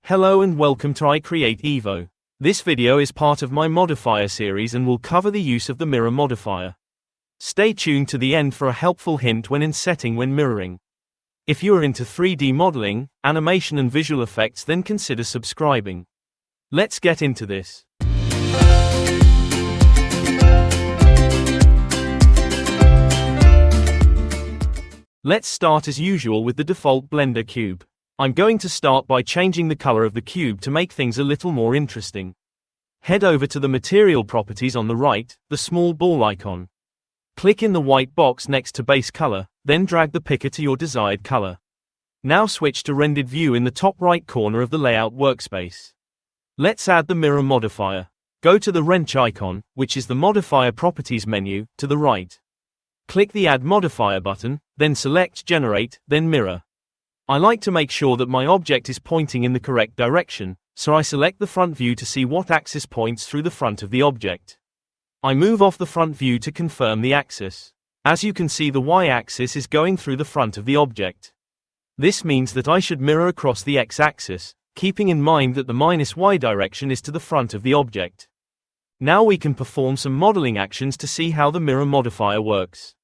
Hello and welcome to iCreate Evo. This video is part of my modifier series and will cover the use of the mirror modifier. Stay tuned to the end for a helpful hint when insetting when mirroring. If you are into 3D modeling, animation and visual effects, then consider subscribing. Let's get into this. Let's start as usual with the default Blender cube. I'm going to start by changing the color of the cube to make things a little more interesting. Head over to the material properties on the right, the small ball icon. Click in the white box next to base color, then drag the picker to your desired color. Now switch to rendered view in the top right corner of the layout workspace. Let's add the mirror modifier. Go to the wrench icon, which is the modifier properties menu, to the right. Click the Add Modifier button, then select Generate, then Mirror. I like to make sure that my object is pointing in the correct direction, so I select the front view to see what axis points through the front of the object. I move off the front view to confirm the axis. As you can see, the y-axis is going through the front of the object. This means that I should mirror across the x-axis, keeping in mind that the -y direction is to the front of the object. Now we can perform some modeling actions to see how the mirror modifier works.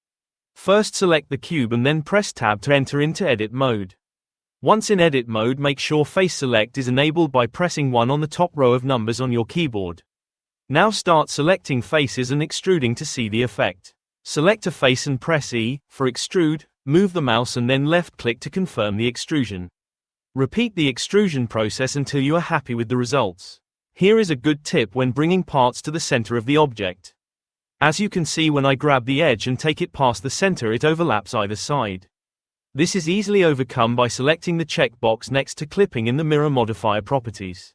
First, select the cube and then press Tab to enter into edit mode. Once in edit mode, make sure face select is enabled by pressing 1 on the top row of numbers on your keyboard. Now start selecting faces and extruding to see the effect. Select a face and press E for extrude, move the mouse and then left click to confirm the extrusion. Repeat the extrusion process until you are happy with the results. Here is a good tip when bringing parts to the center of the object. As you can see, when I grab the edge and take it past the center, it overlaps either side. This is easily overcome by selecting the checkbox next to clipping in the mirror modifier properties.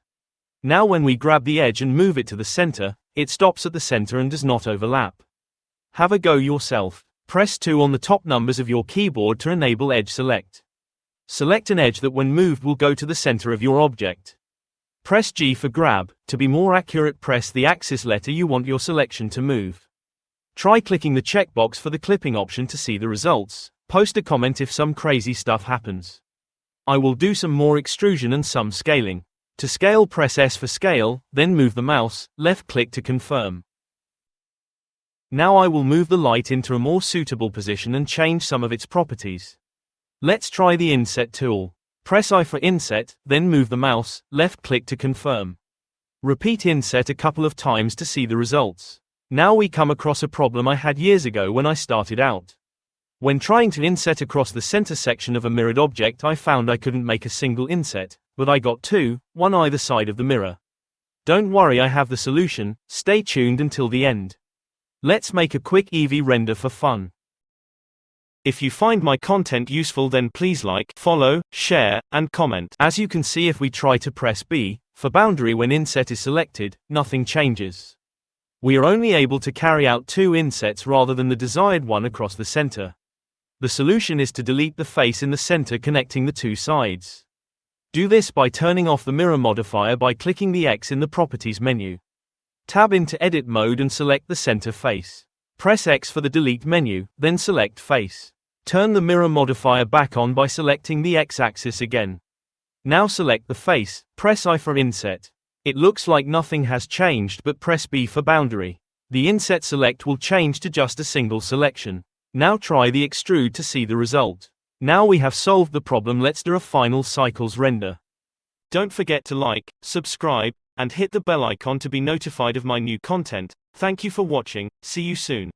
Now when we grab the edge and move it to the center, it stops at the center and does not overlap. Have a go yourself. Press 2 on the top numbers of your keyboard to enable edge select. Select an edge that when moved will go to the center of your object. Press G for grab. To be more accurate, press the axis letter you want your selection to move. Try clicking the checkbox for the clipping option to see the results. Post a comment if some crazy stuff happens. I will do some more extrusion and some scaling. To scale, press S for scale, then move the mouse, left click to confirm. Now I will move the light into a more suitable position and change some of its properties. Let's try the Inset tool. Press I for Inset, then move the mouse, left click to confirm. Repeat Inset a couple of times to see the results. Now we come across a problem I had years ago when I started out. When trying to inset across the center section of a mirrored object, I found I couldn't make a single inset, but I got two, one either side of the mirror. Don't worry, I have the solution. Stay tuned until the end. Let's make a quick Eevee render for fun. If you find my content useful, then please like, follow, share, and comment. As you can see, if we try to press B for boundary when inset is selected, nothing changes. We are only able to carry out 2 insets rather than the desired one across the center. The solution is to delete the face in the center connecting the 2 sides. Do this by turning off the mirror modifier by clicking the X in the properties menu. Tab into edit mode and select the center face. Press X for the delete menu, then select face. Turn the mirror modifier back on by selecting the X-axis again. Now select the face, press I for inset. It looks like nothing has changed, but press B for boundary. The inset select will change to just a single selection. Now try the extrude to see the result. Now we have solved the problem. Let's do a final cycles render. Don't forget to like, subscribe, and hit the bell icon to be notified of my new content. Thank you for watching. See you soon.